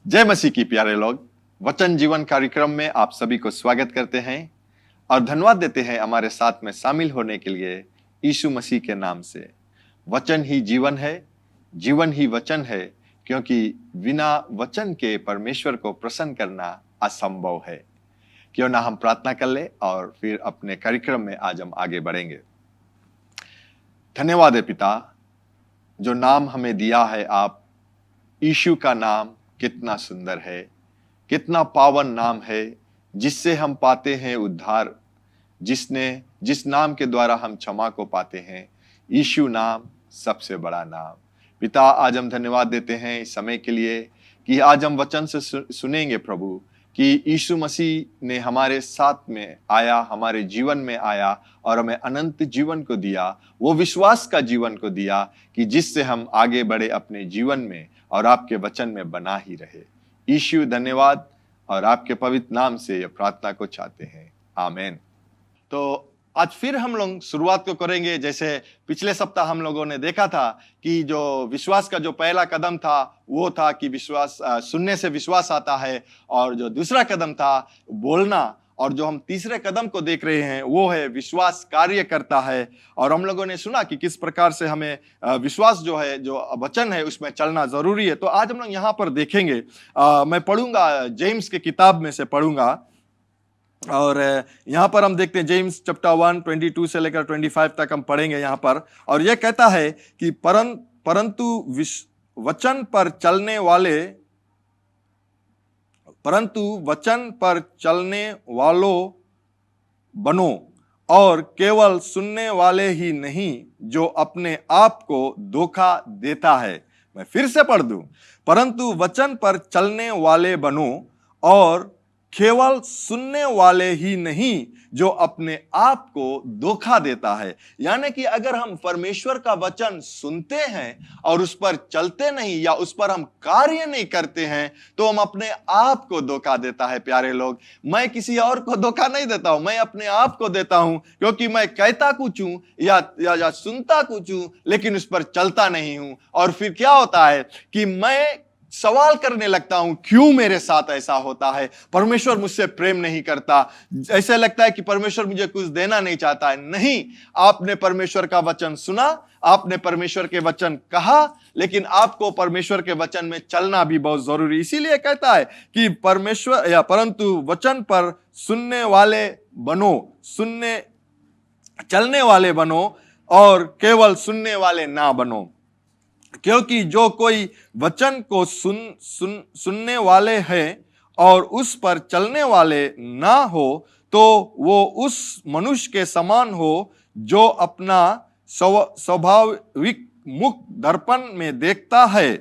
जय मसीह की प्यारे लोग, वचन जीवन कार्यक्रम में आप सभी को स्वागत करते हैं और धन्यवाद देते हैं हमारे साथ में शामिल होने के लिए यीशु मसीह के नाम से। वचन ही जीवन है, जीवन ही वचन है, क्योंकि बिना वचन के परमेश्वर को प्रसन्न करना असंभव है। क्यों ना हम प्रार्थना कर ले और फिर अपने कार्यक्रम में आज हम आगे बढ़ेंगे। धन्यवाद है पिता, जो नाम हमें दिया है आप, यीशु का नाम कितना सुंदर है, कितना पावन नाम है, जिससे हम पाते हैं उद्धार, जिस नाम के द्वारा हम क्षमा को पाते हैं। यीशु नाम सबसे बड़ा नाम। पिता, आज हम धन्यवाद देते हैं इस समय के लिए कि आज हम वचन से सुनेंगे प्रभु कि यीशु मसीह ने हमारे साथ में आया, हमारे जीवन में आया और हमें अनंत जीवन को दिया, वो विश्वास का जीवन को दिया कि जिससे हम आगे बढ़े अपने जीवन में और आपके वचन में बना ही रहे। यीशु धन्यवाद, और आपके पवित्र नाम से यह प्रार्थना को चाहते हैं, आमीन। तो आज फिर हम लोग शुरुआत को करेंगे। जैसे पिछले सप्ताह हम लोगों ने देखा था कि जो विश्वास का जो पहला कदम था वो था कि विश्वास सुनने से विश्वास आता है, और जो दूसरा कदम था बोलना, और जो हम तीसरे कदम को देख रहे हैं वो है विश्वास कार्य करता है। और हम लोगों ने सुना कि किस प्रकार से हमें विश्वास जो है, जो वचन है, उसमें चलना जरूरी है। तो आज हम लोग यहाँ पर देखेंगे, मैं पढ़ूंगा, जेम्स के किताब में से पढ़ूंगा, और यहाँ पर हम देखते हैं जेम्स चैप्टर 1 22 से लेकर 25 तक हम पढ़ेंगे यहाँ पर। और यह कहता है कि परंतु वचन पर चलने वालों बनो, और केवल सुनने वाले ही नहीं जो अपने आप को धोखा देता है। मैं फिर से पढ़ दूं, परंतु वचन पर चलने वाले बनो और केवल सुनने वाले ही नहीं जो अपने आप को धोखा देता है। यानी कि अगर हम परमेश्वर का वचन सुनते हैं और उस पर चलते नहीं या उस पर हम कार्य नहीं करते हैं तो हम अपने आप को धोखा देता है। प्यारे लोग, मैं किसी और को धोखा नहीं देता हूं, मैं अपने आप को देता हूं, क्योंकि मैं कहता कुछ हूं या सुनता कुछ हूं लेकिन उस पर चलता नहीं हूं। और फिर क्या होता है कि मैं सवाल करने लगता हूं, क्यों मेरे साथ ऐसा होता है? परमेश्वर मुझसे प्रेम नहीं करता, ऐसा लगता है कि परमेश्वर मुझे कुछ देना नहीं चाहता है। नहीं, आपने परमेश्वर का वचन सुना, आपने परमेश्वर के वचन कहा, लेकिन आपको परमेश्वर के वचन में चलना भी बहुत जरूरी। इसीलिए कहता है कि परंतु वचन पर चलने वाले बनो और केवल सुनने वाले ना बनो। क्योंकि जो कोई वचन को सुनने वाले हैं और उस पर चलने वाले ना हो तो वो उस मनुष्य के समान हो जो अपना स्वाभाविक मुख दर्पण में देखता है,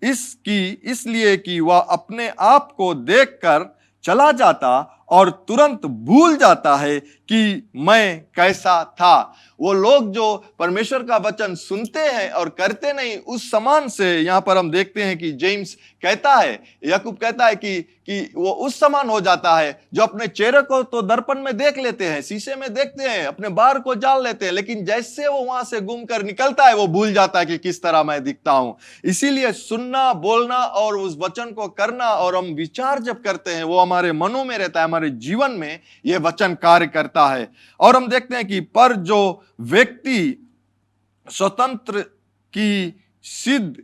इसलिए कि वह अपने आप को देखकर चला जाता और तुरंत भूल जाता है कि मैं कैसा था। वो लोग जो परमेश्वर का वचन सुनते हैं और करते नहीं, उस समान से यहाँ पर हम देखते हैं कि जेम्स कहता है, याकूब कहता है कि वो उस समान हो जाता है जो अपने चेहरे को तो दर्पण में देख लेते हैं, शीशे में देखते हैं, अपने बार को जान लेते हैं, लेकिन जैसे वो वहां से घूम कर निकलता है वो भूल जाता है कि किस तरह मैं दिखता हूं। इसीलिए सुनना, बोलना और उस वचन को करना, और हम विचार जब करते हैं वो हमारे मनों में रहता है, हमारे जीवन में ये वचन कार्य करता है। और हम देखते हैं कि पर जो व्यक्ति स्वतंत्र की सिद्ध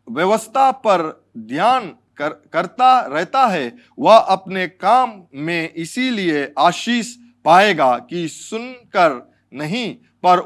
व्यवस्था पर ध्यान करता रहता है वह अपने काम में इसीलिए आशीष पाएगा कि सुनकर नहीं पर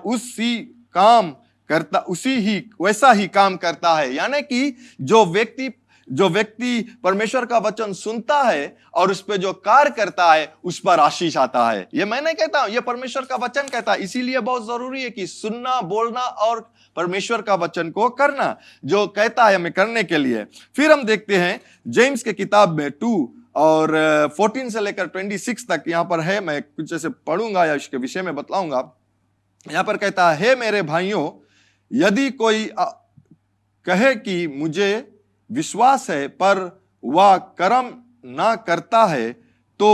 वैसा ही काम करता है। यानी कि जो व्यक्ति परमेश्वर का वचन सुनता है और उस पर जो कार्य करता है उस पर आशीष आता है। ये मैं नहीं कहता हूं, ये परमेश्वर का वचन कहता है। इसीलिए बहुत जरूरी है कि सुनना, बोलना और परमेश्वर का वचन को करना, जो कहता है हमें करने के लिए। फिर हम देखते हैं जेम्स के किताब में 2 और 14 से लेकर 26 तक यहाँ पर है। मैं कुछ ऐसे पढ़ूंगा या इसके विषय में बतलाऊंगा। यहाँ पर कहता है, हे मेरे भाइयों, यदि कोई कहे कि मुझे विश्वास है पर वह कर्म ना करता है तो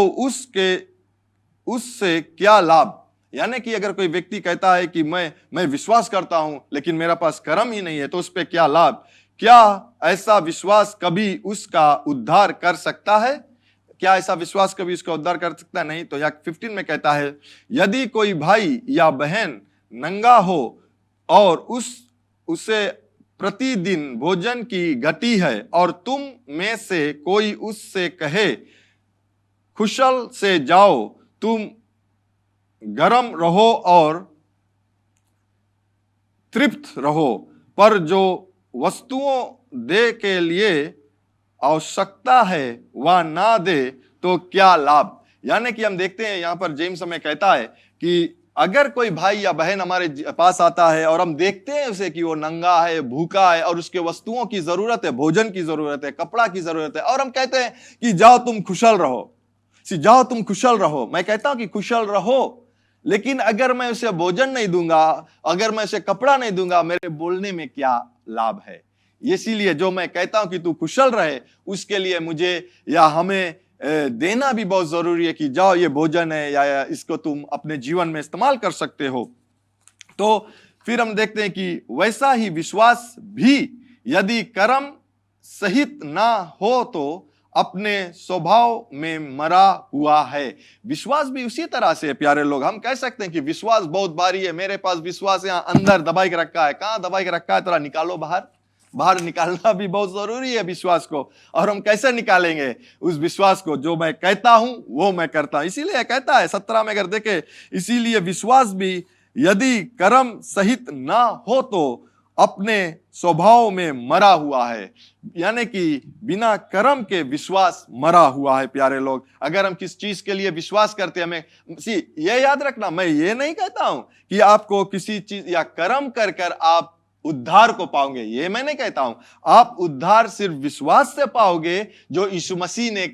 उससे क्या लाभ? यानी कि अगर कोई व्यक्ति कहता है कि मैं विश्वास करता हूं लेकिन मेरा पास कर्म ही नहीं है तो उस पर क्या लाभ? क्या ऐसा विश्वास कभी उसका उद्धार कर सकता है? क्या ऐसा विश्वास कभी उसका उद्धार कर सकता है? नहीं। तो यहाँ 15 में कहता है, यदि कोई भाई या बहन नंगा हो और उसे प्रतिदिन भोजन की घटी है और तुम में से कोई उससे कहे, कुशल से जाओ, तुम गरम रहो और तृप्त रहो, पर जो वस्तुओं दे के लिए आवश्यकता है वह ना दे तो क्या लाभ? यानी कि हम देखते हैं यहां पर जेम्स हमें कहता है कि अगर कोई भाई या बहन हमारे पास आता है और हम देखते हैं उसे कि वो नंगा है, भूखा है और उसके वस्तुओं की जरूरत है, भोजन की जरूरत है, कपड़ा की जरूरत है, और हम कहते हैं कि जाओ तुम कुशल रहो, जाओ तुम कुशल रहो। मैं कहता हूं कि कुशल रहो, लेकिन अगर मैं उसे भोजन नहीं दूंगा, अगर मैं उसे कपड़ा नहीं दूंगा, मेरे बोलने में क्या लाभ है? इसीलिए जो मैं कहता हूं कि तू कुशल रहे, उसके लिए मुझे या हमें देना भी बहुत जरूरी है कि जाओ ये भोजन है या इसको तुम अपने जीवन में इस्तेमाल कर सकते हो। तो फिर हम देखते हैं कि वैसा ही विश्वास भी यदि कर्म सहित ना हो तो अपने स्वभाव में मरा हुआ है। विश्वास भी उसी तरह से, प्यारे लोग, हम कह सकते हैं कि विश्वास बहुत भारी है, मेरे पास विश्वास यहां अंदर दबाई के रखा है। कहां दबाई के रखा है? थोड़ा निकालो बाहर। बाहर निकालना भी बहुत जरूरी है विश्वास को। और हम कैसे निकालेंगे उस विश्वास को? जो मैं कहता हूं वो मैं करता हूं। इसीलिए कहता है 17 में अगर देखे, इसीलिए विश्वास भी यदि कर्म सहित ना हो तो अपने स्वभाव में मरा हुआ है। यानी कि बिना कर्म के विश्वास मरा हुआ है। प्यारे लोग, अगर हम किस चीज के लिए विश्वास करते हैं, हमें ये याद रखना, मैं ये नहीं कहता हूं कि आपको किसी चीज या कर्म कर कर आप उद्धार को पाओगे, ये मैं नहीं कहता हूं। आप उद्धार सिर्फ विश्वास से पाओगे जो यीशु मसीह ने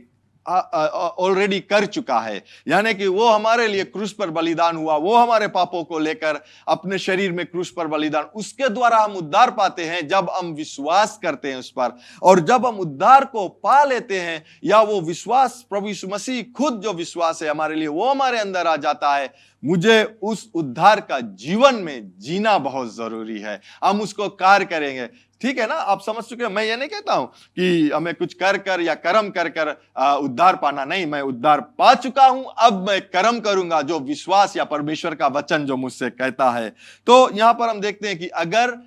ऑलरेडी कर चुका है। यानी कि वो हमारे लिए क्रूस पर बलिदान हुआ, वो हमारे पापों को लेकर अपने शरीर में क्रूस पर बलिदान, उसके द्वारा हम उद्धार पाते हैं जब हम विश्वास करते हैं उस पर। और जब हम उद्धार को पा लेते हैं, या वो विश्वास प्रभु यीशु मसीह खुद जो विश्वास है हमारे लिए, वो हमारे अंदर आ जाता है, मुझे उस उद्धार का जीवन में जीना बहुत जरूरी है। हम उसको कार्य करेंगे। ठीक है ना? आप समझ चुके हैं। मैं ये नहीं कहता हूं कि हमें कुछ कर कर या कर्म कर कर उद्धार पाना, नहीं। मैं उद्धार पा चुका हूं, अब मैं कर्म करूंगा जो विश्वास या परमेश्वर का वचन जो मुझसे कहता है। तो यहां पर हम देखते हैं कि अगर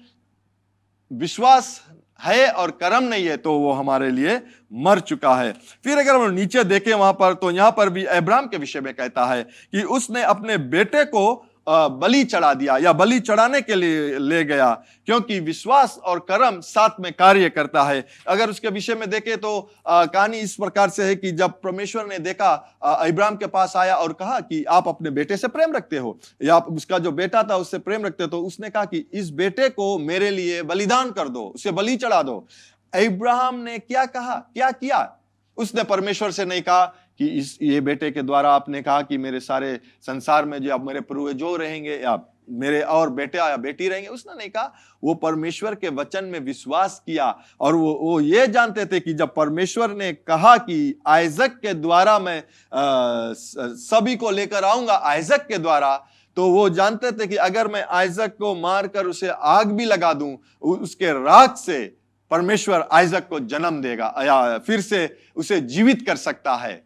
विश्वास है और कर्म नहीं है तो वो हमारे लिए मर चुका है। फिर अगर हम नीचे देखें वहां पर, तो यहां पर भी अब्राहम के विषय में कहता है कि उसने अपने बेटे को बलि चढ़ा दिया या बलि चढ़ाने के लिए ले गया, क्योंकि विश्वास और कर्म साथ में कार्य करता है। अगर उसके विषय में देखें तो कहानी इस प्रकार से है कि जब परमेश्वर ने देखा, अब्राहम के पास आया और कहा कि आप अपने बेटे से प्रेम रखते हो, या आप उसका जो बेटा था उससे प्रेम रखते हो, तो उसने कहा कि इस बेटे को मेरे लिए बलिदान कर दो, उसे बलि चढ़ा दो। अब्राहम ने क्या कहा, क्या किया? उसने परमेश्वर से नहीं कहा कि ये बेटे के द्वारा आपने कहा कि मेरे सारे संसार में जो अब मेरे पूर्वज जो रहेंगे या मेरे और बेटा या बेटी रहेंगे, उसने नहीं कहा। वो परमेश्वर के वचन में विश्वास किया, और वो ये जानते थे कि जब परमेश्वर ने कहा कि आइजक के द्वारा मैं सभी को लेकर आऊंगा, आइजक के द्वारा, तो वो जानते थे कि अगर मैं आइजक को मारकर उसे आग भी लगा दूं, उसके राख से परमेश्वर आइजक को जन्म देगा या फिर से उसे जीवित कर सकता है।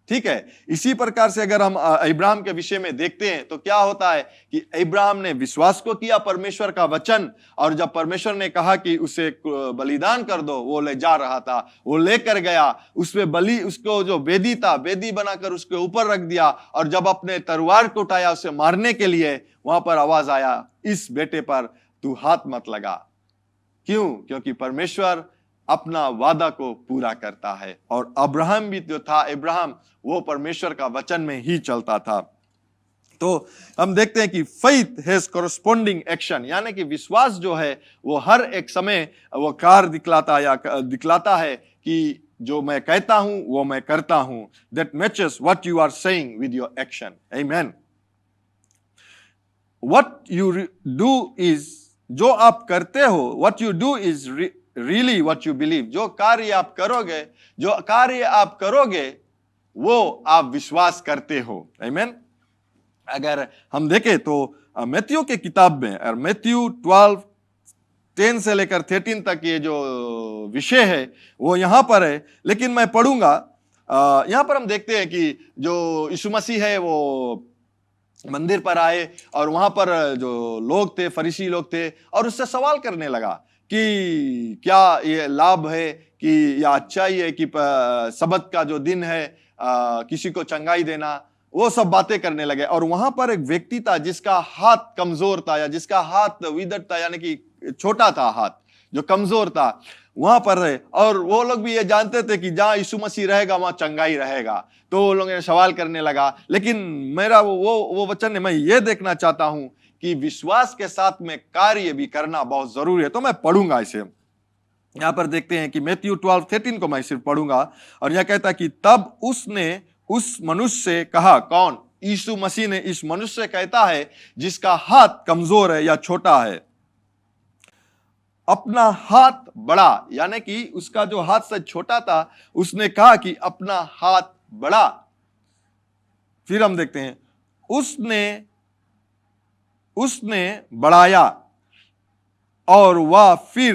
ठीक है? इसी प्रकार से अगर हम अब्राहम के विषय में देखते हैं तो क्या होता है कि अब्राहम ने विश्वास को किया परमेश्वर का वचन, और जब परमेश्वर ने कहा कि उसे बलिदान कर दो, वो ले जा रहा था, वो लेकर गया, उसमें बलि, उसको जो वेदी था, वेदी बनाकर उसके ऊपर रख दिया, और जब अपने तलवार को उठाया उसे मारने के लिए, वहां पर आवाज आया, इस बेटे पर तू हाथ मत लगा। क्यों? क्योंकि परमेश्वर अपना वादा को पूरा करता है। और अब्राहम भी जो था, अब्राहम वो परमेश्वर का वचन में ही चलता था। तो हम देखते हैं कि फेथ हैज कॉरस्पॉन्डिंग एक्शन, यानी कि विश्वास जो है वो हर एक समय वो कार्य दिखलाता है कि जो मैं कहता हूं वो मैं करता हूं। That matches what you are saying with your action. Amen. What you do is, जो आप करते हो, what you do is really what you believe. जो कार्य आप करोगे वो आप विश्वास करते हो। आमीन। अगर हम देखें तो मैथ्यू के किताब में, मैथ्यू 12 10 से लेकर 13 तक ये जो विषय है वो यहाँ पर है, लेकिन मैं पढ़ूंगा। यहाँ पर हम देखते हैं कि जो यीशु मसीह है वो मंदिर पर आए और वहां पर जो लोग थे, फरीसी लोग थे, और उससे सवाल करने लगा कि क्या ये लाभ है कि या अच्छाई है कि सबत का जो दिन है किसी को चंगाई देना, वो सब बातें करने लगे। और वहां पर एक व्यक्ति था जिसका हाथ कमजोर था, या जिसका हाथ विदट था, यानी कि छोटा था हाथ, जो कमजोर था, वहां पर रहे। और वो लोग भी ये जानते थे कि जहां यीशु मसीह रहेगा वहां चंगाई रहेगा। तो वो लोग सवाल करने लगा। लेकिन मेरा वो वचन है, मैं ये देखना चाहता हूं कि विश्वास के साथ में कार्य भी करना बहुत जरूरी है। तो मैं पढ़ूंगा इसे। यहां पर देखते हैं कि मैथ्यू 12:13 को मैं सिर्फ पढ़ूंगा। और यह कहता है कि तब उसने उस मनुष्य से कहा, कौन? यीशु मसीह ने इस मनुष्य से कहता है जिसका हाथ कमजोर है या छोटा है, अपना हाथ बढ़ा। यानी कि उसका जो हाथ से छोटा था, उसने कहा कि अपना हाथ बढ़ा। फिर हम देखते हैं उसने बढ़ाया और वह फिर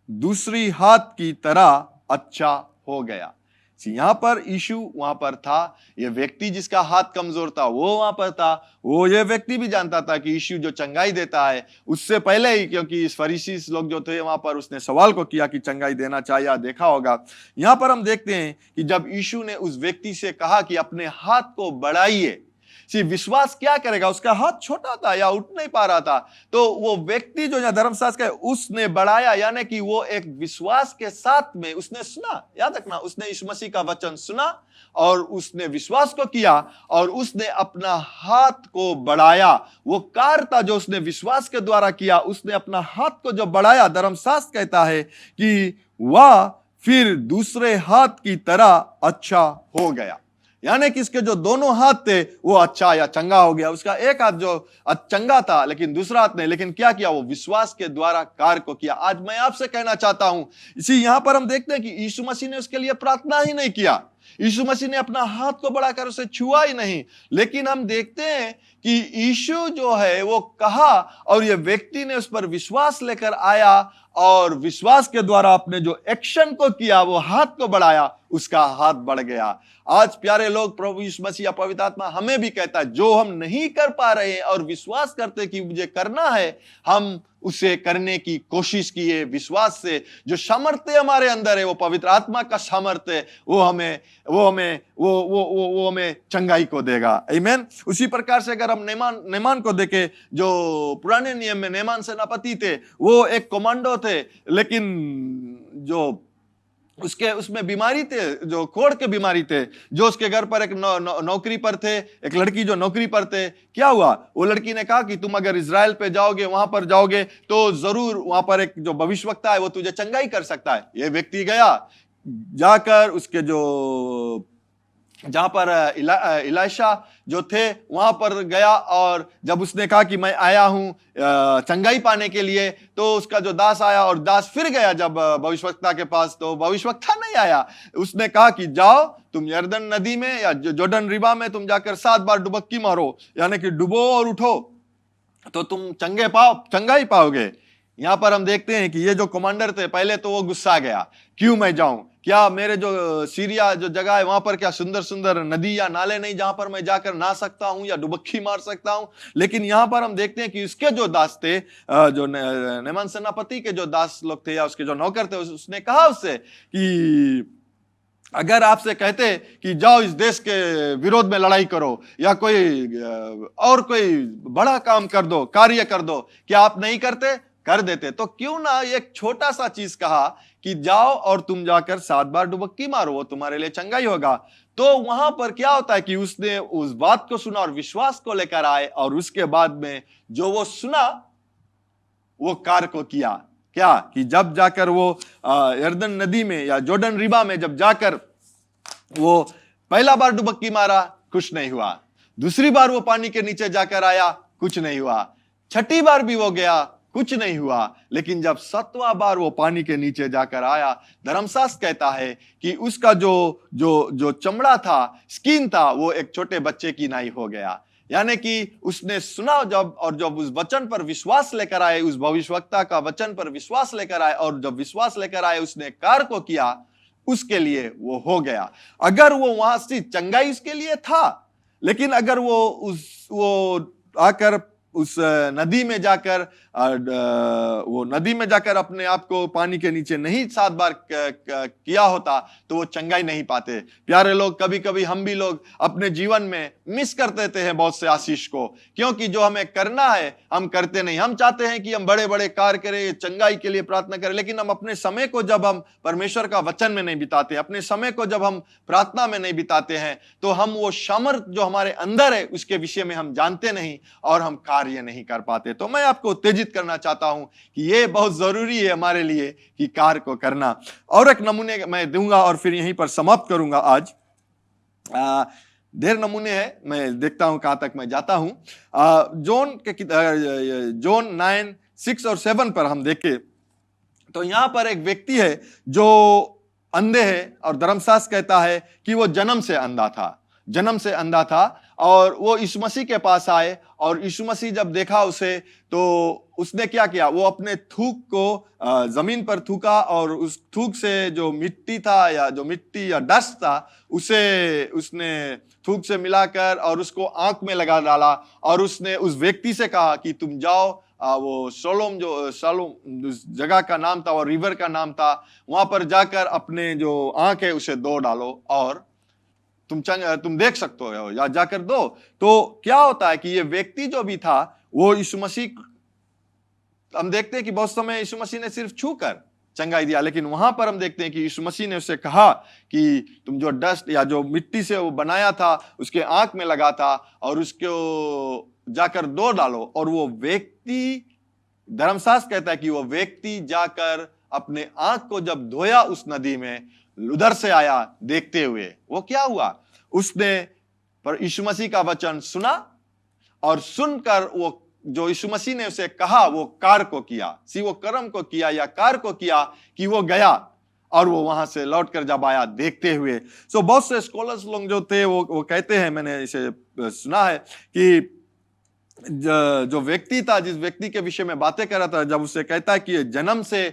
दूसरी हाथ की तरह अच्छा हो गया। यहां पर यीशु वहां पर था, यह व्यक्ति जिसका हाथ कमजोर था वो वहां पर था। वो ये व्यक्ति भी जानता था कि यीशु जो चंगाई देता है, उससे पहले ही, क्योंकि इस फरीसी लोग जो थे वहां पर, उसने सवाल को किया कि चंगाई देना चाहिए, या देखा होगा। यहां पर हम देखते हैं कि जब यीशु ने उस व्यक्ति से कहा कि अपने हाथ को बढ़ाइए, विश्वास क्या करेगा? उसका हाथ छोटा था या उठ नहीं पा रहा था। तो वो व्यक्ति जो यहाँ धर्मशास्त्र का, उसने बढ़ाया, यानी कि वो एक विश्वास के साथ में उसने सुना। याद रखना, उसने यीशु मसीह का वचन सुना और उसने विश्वास को किया और उसने अपना हाथ को बढ़ाया। वो कार्य था जो उसने विश्वास के द्वारा किया। उसने अपना हाथ को जो बढ़ाया, धर्मशास्त्र कहता है कि वह फिर दूसरे हाथ की तरह अच्छा हो गया। यानी कि इसके जो दोनों हाथ थे वो अच्छा या चंगा हो गया। उसका एक हाथ जो चंगा था लेकिन दूसरा हाथ नहीं, लेकिन क्या किया? वो विश्वास के द्वारा कार्य को किया। आज मैं आपसे कहना चाहता हूं, इसी यहां पर हम देखते हैं कि यीशु मसीह ने उसके लिए प्रार्थना ही नहीं किया। यीशु मसीह ने अपना हाथ को बढ़ाकर उसे छुआ ही नहीं, लेकिन हम देखते हैं कि यीशु जो है वो कहा और ये व्यक्ति ने उस पर विश्वास लेकर आया और विश्वास के द्वारा अपने जो एक्शन को किया, वो हाथ को बढ़ाया, उसका हाथ बढ़ गया। आज प्यारे लोग, प्रभु यीशु मसीह या पवित्र आत्मा हमें भी कहता है, जो हम नहीं कर पा रहे हैं और विश्वास करते कि मुझे करना है, हम उसे करने की कोशिश किए विश्वास से। जो सामर्थ्य हमारे अंदर है, वो पवित्र आत्मा का सामर्थ्य, वो हमें चंगाई को देगा। आमीन। उसी प्रकार से अगर हम नेमान को देखें, जो पुराने नियम में नेमान सेनापति थे, वो एक कमांडो थे, लेकिन जो उसमें बीमारी थे, जो कोढ़ के बीमारी थे, जो उसके घर पर एक नौकरी पर थे, एक लड़की जो नौकरी पर थे। क्या हुआ? वो लड़की ने कहा कि तुम अगर इजराइल पे जाओगे, वहां पर जाओगे तो जरूर वहां पर एक जो भविष्यवक्ता है वो तुझे चंगाई कर सकता है। ये व्यक्ति गया, जाकर उसके जो जहां पर इलाशा जो थे वहां पर गया, और जब उसने कहा कि मैं आया हूं चंगाई पाने के लिए, तो उसका जो दास आया और दास फिर गया जब भविष्यवक्ता के पास, तो भविष्यवक्ता नहीं आया। उसने कहा कि जाओ तुम यरदन नदी में या जॉर्डन रिवर में तुम जाकर 7 बार डुबक्की मारो, यानी कि डुबो और उठो, तो तुम चंगाई पाओगे। यहां पर हम देखते हैं कि ये जो कमांडर थे, पहले तो वो गुस्सा गया, क्यों मैं जाऊं? क्या मेरे जो सीरिया जो जगह है वहां पर क्या सुंदर सुंदर नदी या नाले नहीं जहां पर मैं जाकर नहा सकता हूं या डुबक्की मार सकता हूं? लेकिन यहां पर हम देखते हैं कि उसके जो दास थे, जो नेमान सेनापति के जो दास लोग थे या उसके जो नौकर थे, उसने कहा उससे कि अगर आपसे कहते कि जाओ इस देश के विरोध में लड़ाई करो या कोई बड़ा काम कर दो, कार्य कर दो, क्या आप नहीं करते? कर देते। तो क्यों ना एक छोटा सा चीज कहा कि जाओ और तुम जाकर 7 बार डुबक्की मारो, वो तुम्हारे लिए चंगाई होगा। तो वहां पर क्या होता है कि उसने उस बात को सुना और विश्वास को लेकर आए, और उसके बाद में जो वो सुना वो कार्य को किया। क्या कि जब जाकर वो यरदन नदी में या जॉर्डन रिवर में जब जाकर वो पहला बार डुबक्की मारा, कुछ नहीं हुआ। दूसरी बार वो पानी के नीचे जाकर आया, कुछ नहीं हुआ। छठी बार भी वो गया, कुछ नहीं हुआ। लेकिन जब 7वां बार वो पानी के नीचे जाकर आया, धर्मशास्त्र कहता है कि उसका जो चमड़ा था, स्किन था, वो एक छोटे बच्चे की नाई हो गया। यानी कि उसने सुना जब, और जब उस वचन पर विश्वास लेकर आए, उस भविष्यवक्ता का वचन पर विश्वास लेकर आए, और जब विश्वास लेकर आए उसने कार्य को किया, उसके लिए वो हो गया। अगर वो वहां से चंगाई उसके लिए था, लेकिन अगर वो आकर उस नदी में जाकर अपने आप को पानी के नीचे नहीं 7 बार किया होता तो वो चंगाई नहीं पाते। प्यारे लोग, कभी कभी हम भी लोग अपने जीवन में मिस कर देते हैं बहुत से आशीष को, क्योंकि जो हमें करना है हम करते नहीं। हम चाहते हैं कि हम बड़े बड़े कार्य करें, चंगाई के लिए प्रार्थना करें, लेकिन हम अपने समय को जब हम परमेश्वर का वचन में नहीं बिताते, अपने समय को जब हम प्रार्थना में नहीं बिताते हैं, तो हम वो सामर्थ जो हमारे अंदर है उसके विषय में हम जानते नहीं और हम कार्य नहीं कर पाते। तो मैं आपको उत्तेजित करना चाहता हूं कि ये बहुत जरूरी है हमारे लिए कि कार्य को करना। और एक नमूने मैं दूंगा और फिर यहीं पर समाप्त करूंगा आज। ढेर नमूने हैं, मैं देखता हूं कहां तक मैं जाता हूं। जॉन 9:6 और 7 पर हम देखें तो यहां पर एक व्यक्ति है जो अंधे है, और धर्मशास्त्र कहता है कि वो जन्म से अंधा था, और वो यीशु मसीह के पास आए, और यीशु मसीह जब देखा उसे तो उसने क्या किया, वो अपने थूक को जमीन पर थूका, और उस थूक से जो मिट्टी या डस्ट था उसे उसने थूक से मिलाकर और उसको आंख में लगा डाला, और उसने उस व्यक्ति से कहा कि तुम जाओ, वो शालोम उस जगह का नाम था, वो रिवर का नाम था, वहां पर जाकर अपने जो आंख है उसे धो डालो और तुम देख सकते हो, या जाकर दो। तो क्या होता है कि ये व्यक्ति जो भी था वो यीशु मसीह, हम देखते हैं कि बहुत समय यीशु मसीह ने सिर्फ छूकर चंगाई दिया, लेकिन वहां पर हम देखते हैं कि यीशु मसीह ने उससे कहा कि तुम जो डस्ट या जो मिट्टी से वो बनाया था उसके आंख में लगा था और उसको जाकर धो डालो। और वो व्यक्ति, धर्मशास्त्र कहता है कि वो व्यक्ति जाकर अपने आंख को जब धोया उस नदी में, उधर से आया देखते हुए, वो क्या हुआ, उसने पर यीशु मसीह का वचन सुना, और सुनकर वो जो यीशु मसीह ने उसे कहा वो कार्य को किया, वो कर्म को किया या कार्य को किया कि वो गया, और वो वहां से लौटकर जब आया देखते हुए। बहुत से स्कॉलर्स लोग जो थे वो कहते हैं, मैंने इसे सुना है कि जो व्यक्ति था, जिस व्यक्ति के विषय में बातें कर रहा था, जब उसे कहता है कि जन्म से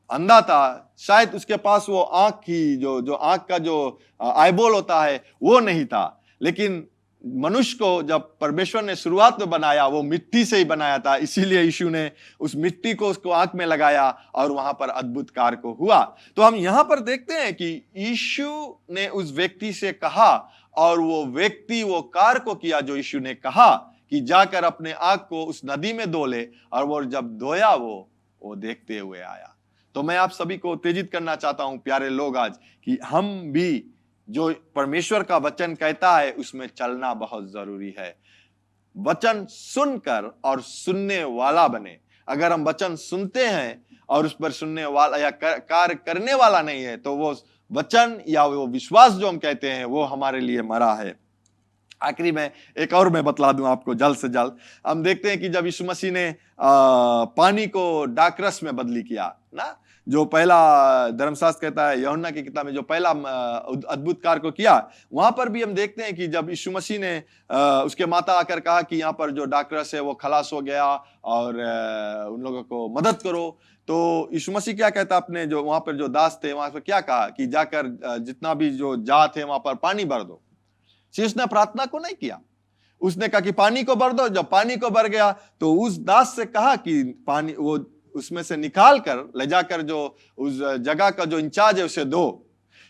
अंधा था, शायद उसके पास वो आंख की जो आंख का जो आईबॉल होता है वो नहीं था, लेकिन मनुष्य को जब परमेश्वर ने शुरुआत में बनाया वो मिट्टी से ही बनाया था, इसीलिए यीशु ने उस मिट्टी को उसको आंख में लगाया और वहां पर अद्भुत कार्य को हुआ। तो हम यहां पर देखते हैं कि यीशु ने उस व्यक्ति से कहा, और वो व्यक्ति वो कार्य को किया जो यीशु ने कहा कि जाकर अपने आंख को उस नदी में धो ले, और वो जब धोया वो देखते हुए आया। तो मैं आप सभी को उत्तेजित करना चाहता हूं प्यारे लोग आज, कि हम भी जो परमेश्वर का वचन कहता है उसमें चलना बहुत जरूरी है। वचन सुनकर और सुनने वाला बने। अगर हम वचन सुनते हैं और उस पर सुनने वाला या कार्य करने वाला नहीं है, तो वो वचन या वो विश्वास जो हम कहते हैं वो हमारे लिए मरा है। आखिरी में एक और मैं बतला दूं आपको जल्द से जल्द। हम देखते हैं कि जब यीशु मसीह ने पानी को दाखरस में बदली किया ना, जो पहला धर्मशास्त्र कहता है यूहन्ना की किताब में जो पहला अद्भुत कार्य को किया, वहां पर भी हम देखते हैं कि जब यीशु मसीह ने उसके माता आकर कहा कि यहाँ पर जो दाखरस है वो खलास हो गया और उन लोगों को मदद करो, तो यीशु मसीह क्या कहता, अपने जो वहां पर जो दास थे वहां पर क्या कहा कि जाकर जितना भी जो जात है वहां पर पानी भर दो। उसने प्रार्थना को नहीं किया, उसने कहा कि पानी को भर दो। जब पानी को भर गया तो उस दास से कहा कि पानी वो उसमें से निकाल कर ले जाकर जो उस जगह का जो इंचार्ज है उसे दो।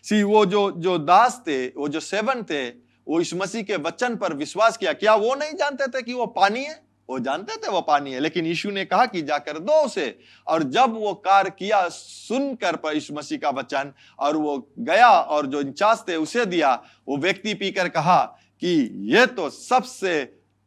वो जो दास थे, वो जो सेवन थे, वो इस मसीह के वचन पर विश्वास किया। क्या वो नहीं जानते थे कि वो पानी है? वो जानते थे वो पानी है, लेकिन यीशु ने कहा कि जाकर दो उसे। और जब वो कार्य किया सुनकर पर यीशु मसीह का वचन, और वो गया और जो इंचार्ज थे उसे दिया, वो व्यक्ति पीकर कहा कि ये तो सबसे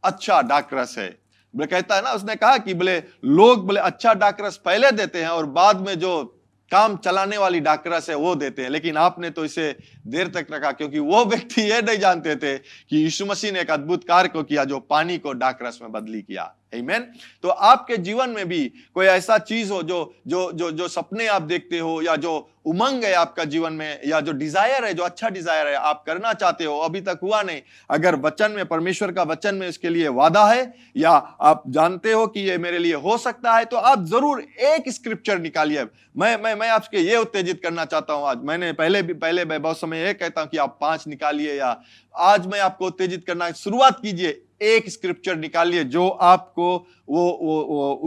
अच्छा दाखरस है। बोले कहता है ना, उसने कहा कि बोले लोग बोले अच्छा दाखरस पहले देते हैं और बाद में जो काम चलाने वाली दाखरस है वो देते हैं, लेकिन आपने तो इसे देर तक रखा। क्योंकि वो व्यक्ति ये नहीं जानते थे कि यीशु मसीह ने एक अद्भुत कार्य को किया जो पानी को दाखरस में बदली किया। आमीन। तो आपके जीवन में भी कोई ऐसा चीज हो जो जो जो जो सपने आप देखते हो, या जो उमंग है आपका जीवन में, या जो डिजायर है, जो अच्छा डिजायर है आप करना चाहते हो, अभी तक हुआ नहीं, अगर वचन में, परमेश्वर का वचन में इसके लिए वादा है, या आप जानते हो कि ये मेरे लिए हो सकता है, तो आप जरूर एक स्क्रिप्चर निकालिए। मैं आपके ये उत्तेजित करना चाहता हूं आज। मैंने पहले मैं बहुत समय ये कहता हूं कि आप 5 निकालिए, या आज मैं आपको उत्तेजित करना, शुरुआत कीजिए, एक स्क्रिप्चर निकालिए जो आपको वो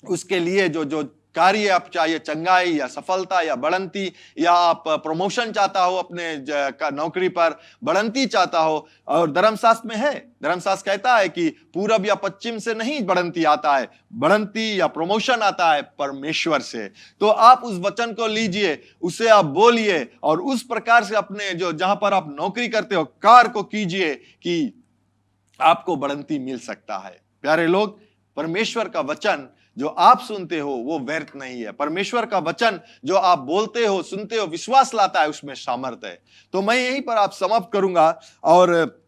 उसके लिए जो जो कार्य आप चाहिए, चंगाई या सफलता या बढ़ंती, या आप प्रमोशन चाहता हो, अपने नौकरी पर बढ़ंती चाहता हो, और धर्मशास्त्र में है, धर्मशास्त्र कहता है कि पूरब या पश्चिम से नहीं बढ़ंती आता है, बढ़ंती या प्रमोशन आता है परमेश्वर से। तो आप उस वचन को लीजिए, उसे आप बोलिए, और उस प्रकार से अपने जो जहां पर आप नौकरी करते हो कार्य को कीजिए कि आपको बढ़ंती मिल सकता है। प्यारे लोग, परमेश्वर का वचन जो आप सुनते हो वो व्यर्थ नहीं है। परमेश्वर का वचन जो आप बोलते हो, सुनते हो, विश्वास लाता है, उसमें सामर्थ है। तो मैं यहीं पर आप समाप्त करूंगा, और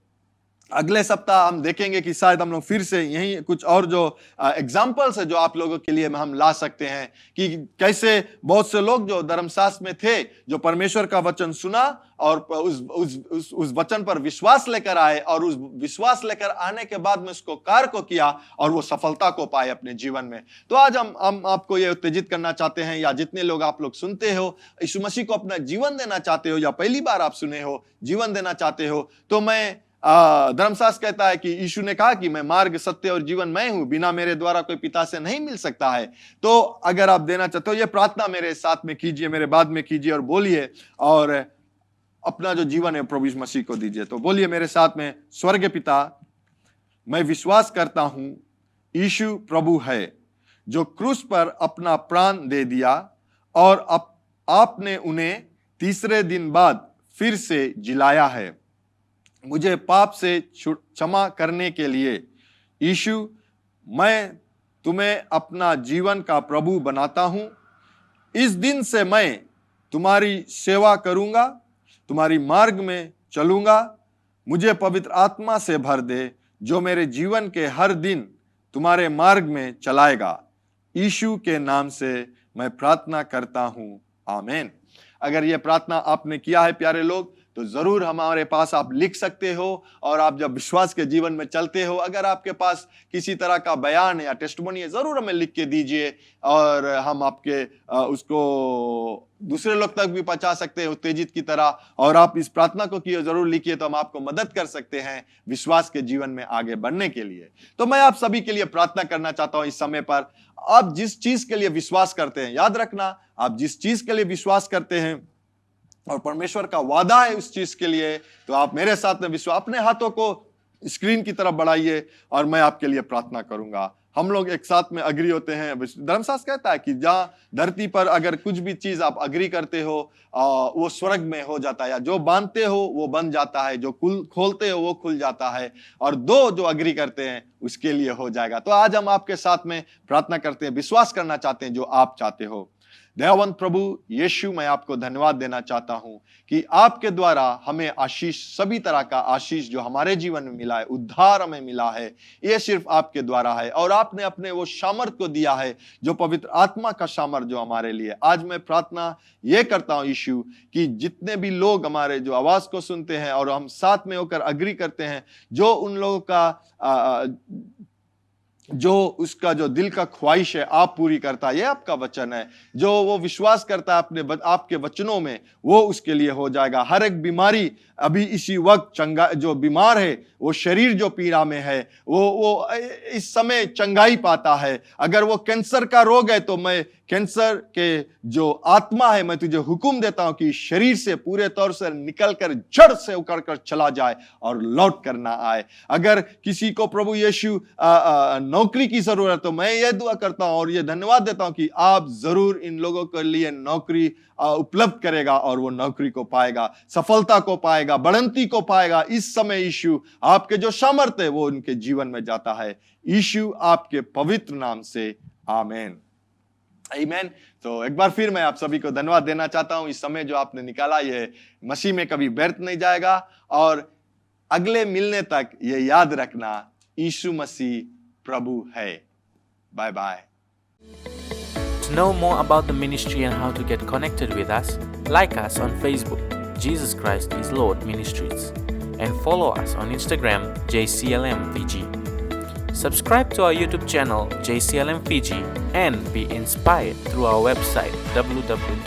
अगले सप्ताह हम देखेंगे कि शायद हम लोग फिर से यही कुछ और जो एग्जाम्पल्स है जो आप लोगों के लिए हम ला सकते हैं, कि कैसे बहुत से लोग जो धर्मशास्त्र में थे, जो परमेश्वर का वचन सुना और उस वचन पर विश्वास लेकर आए, और उस विश्वास लेकर आने के बाद में उसको कार्य को किया, और वो सफलता को पाए अपने जीवन में। तो आज हम आपको ये उत्तेजित करना चाहते हैं, या जितने लोग आप लोग सुनते हो, यीशु मसीह को अपना जीवन देना चाहते हो, या पहली बार आप सुने हो, जीवन देना चाहते हो, तो मैं धर्मशास्त्र कहता है कि यीशु ने कहा कि मैं मार्ग, सत्य और जीवन मैं हूं, बिना मेरे द्वारा कोई पिता से नहीं मिल सकता है। तो अगर आप देना चाहते हो, ये प्रार्थना मेरे साथ में कीजिए, मेरे बाद में कीजिए, और बोलिए, और अपना जो जीवन है प्रभु यीशु मसीह को दीजिए। तो बोलिए मेरे साथ में, स्वर्ग पिता, मैं विश्वास करता हूं यीशु प्रभु है, जो क्रूस पर अपना प्राण दे दिया, और आपने उन्हें तीसरे दिन बाद फिर से जिलाया है। मुझे पाप से क्षमा करने के लिए यीशु, मैं तुम्हें अपना जीवन का प्रभु बनाता हूं। इस दिन से मैं तुम्हारी सेवा करूंगा, तुम्हारी मार्ग में चलूंगा। मुझे पवित्र आत्मा से भर दे, जो मेरे जीवन के हर दिन तुम्हारे मार्ग में चलाएगा। यीशु के नाम से मैं प्रार्थना करता हूं, आमीन। अगर यह प्रार्थना आपने किया है प्यारे लोग, तो जरूर हमारे पास आप लिख सकते हो, और आप जब विश्वास के जीवन में चलते हो, अगर आपके पास किसी तरह का बयान या टेस्टिमोनी है, जरूर हमें लिख के दीजिए, और हम आपके उसको दूसरे लोग तक भी पहुंचा सकते हैं उत्तेजित की तरह। और आप इस प्रार्थना को किए जरूर लिखिए, तो हम आपको मदद कर सकते हैं विश्वास के जीवन में आगे बढ़ने के लिए। तो मैं आप सभी के लिए प्रार्थना करना चाहता हूं इस समय पर। आप जिस चीज के लिए विश्वास करते हैं, याद रखना, आप जिस चीज के लिए विश्वास करते हैं और परमेश्वर का वादा है उस चीज के लिए, तो आप मेरे साथ में विश्वास, अपने हाथों को स्क्रीन की तरफ बढ़ाइए, और मैं आपके लिए प्रार्थना करूंगा। हम लोग एक साथ में अग्री होते हैं। धर्मशास्त्र कहता है कि जहां धरती पर अगर कुछ भी चीज आप अग्री करते हो, वो स्वर्ग में हो जाता है, या जो बांधते हो वो बन जाता है, जो खोलते हो वो खुल जाता है, और दो जो अग्री करते हैं उसके लिए हो जाएगा। तो आज हम आपके साथ में प्रार्थना करते हैं, विश्वास करना चाहते हैं जो आप चाहते हो। दयावंत प्रभु यीशु, मैं आपको धन्यवाद देना चाहता हूं कि आपके द्वारा हमें आशीष, सभी तरह का आशीष जो हमारे जीवन में मिला है, उद्धार हमें मिला है, ये सिर्फ आपके द्वारा है। और आपने अपने वो सामर्थ को दिया है, जो पवित्र आत्मा का सामर्थ जो हमारे लिए। आज मैं प्रार्थना ये करता हूं यीशु, कि जितने भी लोग हमारे जो आवाज को सुनते हैं और हम साथ में होकर अग्री करते हैं, जो उन लोगों का जो उसका जो दिल का ख्वाहिश है आप पूरी करता है, ये आपका वचन है। जो वो विश्वास करता है अपने आपके वचनों में, वो उसके लिए हो जाएगा। हर एक बीमारी अभी इसी वक्त चंगा, जो बीमार है, वो शरीर जो पीड़ा में है, वो इस समय चंगाई पाता है। अगर वो कैंसर का रोग है, तो मैं कैंसर के जो आत्मा है, मैं तुझे हुक्म देता हूं कि शरीर से पूरे तौर से निकलकर जड़ से उकड़ कर चला जाए और लौट कर ना आए। अगर किसी को प्रभु यीशु नौकरी की जरूरत है, तो मैं ये दुआ करता हूं और ये धन्यवाद देता हूं कि आप जरूर इन लोगों के लिए नौकरी उपलब्ध करेगा, और वो नौकरी को पाएगा, सफलता को पाएगा, बढ़ंती को पाएगा। इस समय यीशु आपके जो सामर्थ्य है वो उनके जीवन में जाता है। यीशु आपके पवित्र नाम से, आमीन, आमीन। तो एक बार फिर मैं आप सभी को धन्यवाद देना चाहता हूं। इस समय जो आपने निकाला, ये मसीह में कभी व्यर्थ नहीं जाएगा। और अगले मिलने तक ये याद रखना, यीशु मसीह प्रभु है। Bye bye. To know more about the ministry and how to get connected with us, like us on Facebook, Jesus Christ is Lord Ministries, and follow us on Instagram, JCLM-Fiji. Subscribe to our YouTube channel, JCLM-Fiji, and be inspired through our website, www.jclm.org.